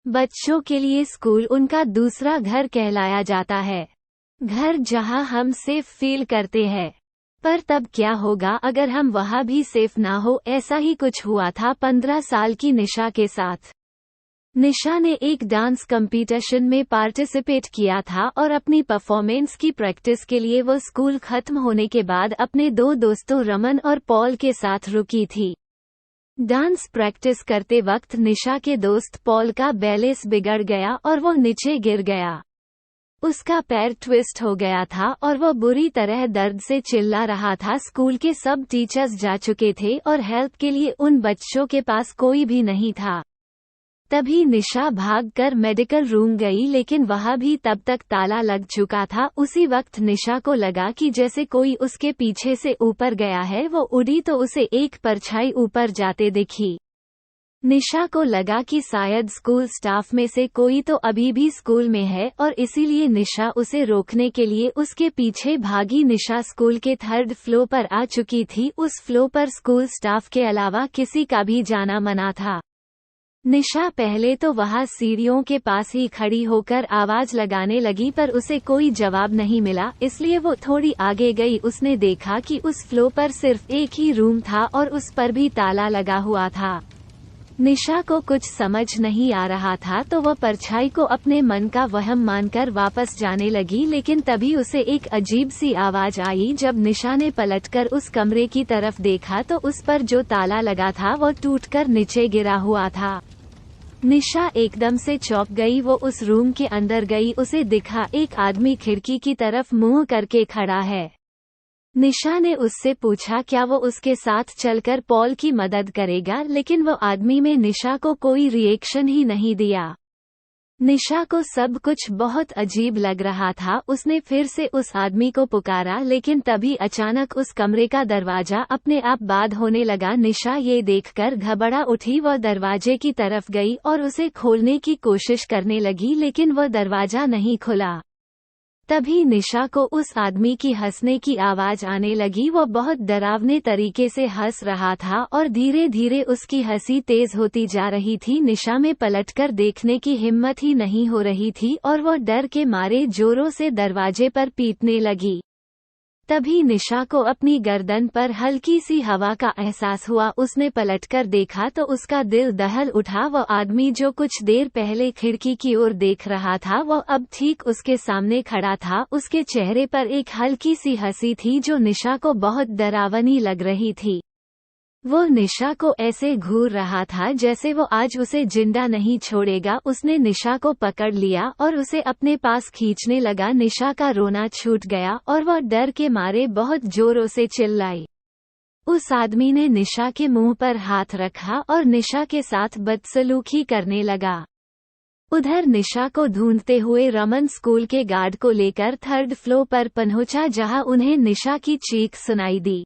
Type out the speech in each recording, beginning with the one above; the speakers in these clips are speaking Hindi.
बच्चों के लिए स्कूल उनका दूसरा घर कहलाया जाता है, घर जहां हम सेफ फील करते हैं। पर तब क्या होगा अगर हम वहां भी सेफ ना हो? ऐसा ही कुछ हुआ था 15 साल की निशा के साथ। निशा ने एक डांस कंपटीशन में पार्टिसिपेट किया था और अपनी परफॉर्मेंस की प्रैक्टिस के लिए वो स्कूल खत्म होने के बाद अपने दो दोस्तों रमन और पॉल के साथ रुकी थी। डांस प्रैक्टिस करते वक्त निशा के दोस्त पॉल का बैलेंस बिगड़ गया और वो नीचे गिर गया। उसका पैर ट्विस्ट हो गया था और वो बुरी तरह दर्द से चिल्ला रहा था। स्कूल के सब टीचर्स जा चुके थे और हेल्प के लिए उन बच्चों के पास कोई भी नहीं था। तभी निशा भागकर मेडिकल रूम गई, लेकिन वहां भी तब तक ताला लग चुका था। उसी वक्त निशा को लगा कि जैसे कोई उसके पीछे से ऊपर गया है। वो उड़ी तो उसे एक परछाई ऊपर जाते दिखी। निशा को लगा कि शायद स्कूल स्टाफ में से कोई तो अभी भी स्कूल में है और इसीलिए निशा उसे रोकने के लिए उसके पीछे भागी। निशा स्कूल के 3rd फ्लोर पर आ चुकी थी। उस फ्लोर पर स्कूल स्टाफ के अलावा किसी का भी जाना मना था। निशा पहले तो वहां सीढ़ियों के पास ही खड़ी होकर आवाज लगाने लगी, पर उसे कोई जवाब नहीं मिला, इसलिए वो थोड़ी आगे गई। उसने देखा कि उस फ्लोर पर सिर्फ एक ही रूम था और उस पर भी ताला लगा हुआ था। निशा को कुछ समझ नहीं आ रहा था, तो वह परछाई को अपने मन का वहम मानकर वापस जाने लगी। लेकिन तभी उसे एक अजीब सी आवाज आई। जब निशा ने पलटकर उस कमरे की तरफ देखा तो उस पर जो ताला लगा था वो टूटकर नीचे गिरा हुआ था। निशा एकदम से चौंक गई। वो उस रूम के अंदर गई। उसे दिखा एक आदमी खिड़की की तरफ मुंह करके खड़ा है। निशा ने उससे पूछा क्या वो उसके साथ चलकर पॉल की मदद करेगा, लेकिन वो आदमी में निशा को कोई रिएक्शन ही नहीं दिया। निशा को सब कुछ बहुत अजीब लग रहा था। उसने फिर से उस आदमी को पुकारा, लेकिन तभी अचानक उस कमरे का दरवाजा अपने आप बंद होने लगा। निशा ये देखकर घबरा उठी। वह दरवाजे की तरफ गई और उसे खोलने की कोशिश करने लगी, लेकिन वह दरवाजा नहीं खुला। तभी निशा को उस आदमी की हंसने की आवाज आने लगी। वो बहुत डरावने तरीके से हंस रहा था और धीरे धीरे उसकी हंसी तेज होती जा रही थी। निशा में पलटकर देखने की हिम्मत ही नहीं हो रही थी और वो डर के मारे जोरों से दरवाजे पर पीटने लगी। तभी निशा को अपनी गर्दन पर हल्की सी हवा का एहसास हुआ। उसने पलटकर देखा तो उसका दिल दहल उठा। वो आदमी जो कुछ देर पहले खिड़की की ओर देख रहा था वो अब ठीक उसके सामने खड़ा था। उसके चेहरे पर एक हल्की सी हंसी थी जो निशा को बहुत डरावनी लग रही थी। वो निशा को ऐसे घूर रहा था जैसे वो आज उसे जिंदा नहीं छोड़ेगा। उसने निशा को पकड़ लिया और उसे अपने पास खींचने लगा। निशा का रोना छूट गया और वह डर के मारे बहुत जोरों से चिल्लाई। उस आदमी ने निशा के मुंह पर हाथ रखा और निशा के साथ बदसलूकी करने लगा। उधर निशा को ढूंढते हुए रमन स्कूल के गार्ड को लेकर 3rd फ्लोर पर पहुंचा, जहां उन्हें निशा की चीख सुनाई दी।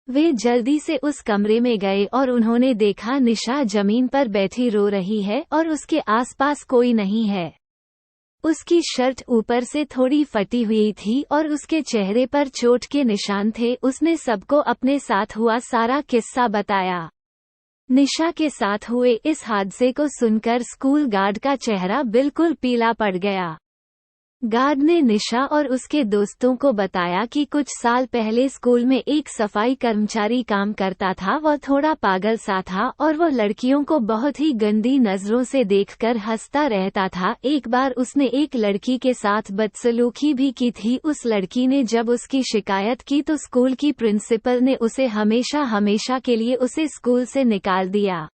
वे जल्दी से उस कमरे में गए और उन्होंने देखा निशा जमीन पर बैठी रो रही है और उसके आसपास कोई नहीं है। उसकी शर्ट ऊपर से थोड़ी फटी हुई थी और उसके चेहरे पर चोट के निशान थे। उसने सबको अपने साथ हुआ सारा किस्सा बताया। निशा के साथ हुए इस हादसे को सुनकर स्कूल गार्ड का चेहरा बिल्कुल पीला पड़ गया। गार्ड ने निशा और उसके दोस्तों को बताया कि कुछ साल पहले स्कूल में एक सफाई कर्मचारी काम करता था। वह थोड़ा पागल सा था और वह लड़कियों को बहुत ही गंदी नजरों से देखकर हंसता रहता था। एक बार उसने एक लड़की के साथ बदसलूकी भी की थी। उस लड़की ने जब उसकी शिकायत की तो स्कूल की प्रिंसिपल ने उसे हमेशा के लिए उसे स्कूल से निकाल दिया।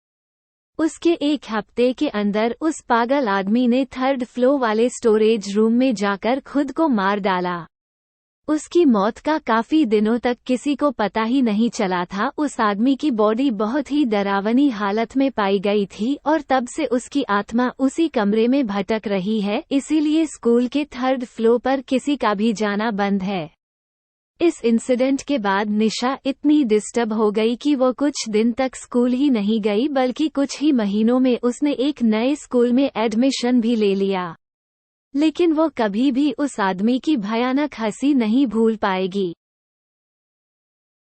उसके एक हफ्ते के अंदर उस पागल आदमी ने 3rd फ्लोर वाले स्टोरेज रूम में जाकर खुद को मार डाला। उसकी मौत का काफी दिनों तक किसी को पता ही नहीं चला था। उस आदमी की बॉडी बहुत ही डरावनी हालत में पाई गई थी और तब से उसकी आत्मा उसी कमरे में भटक रही है। इसीलिए स्कूल के 3rd फ्लोर पर किसी का भी जाना बंद है। इस इंसिडेंट के बाद निशा इतनी डिस्टर्ब हो गई कि वो कुछ दिन तक स्कूल ही नहीं गई, बल्कि कुछ ही महीनों में उसने एक नए स्कूल में एडमिशन भी ले लिया। लेकिन वो कभी भी उस आदमी की भयानक हंसी नहीं भूल पाएगी।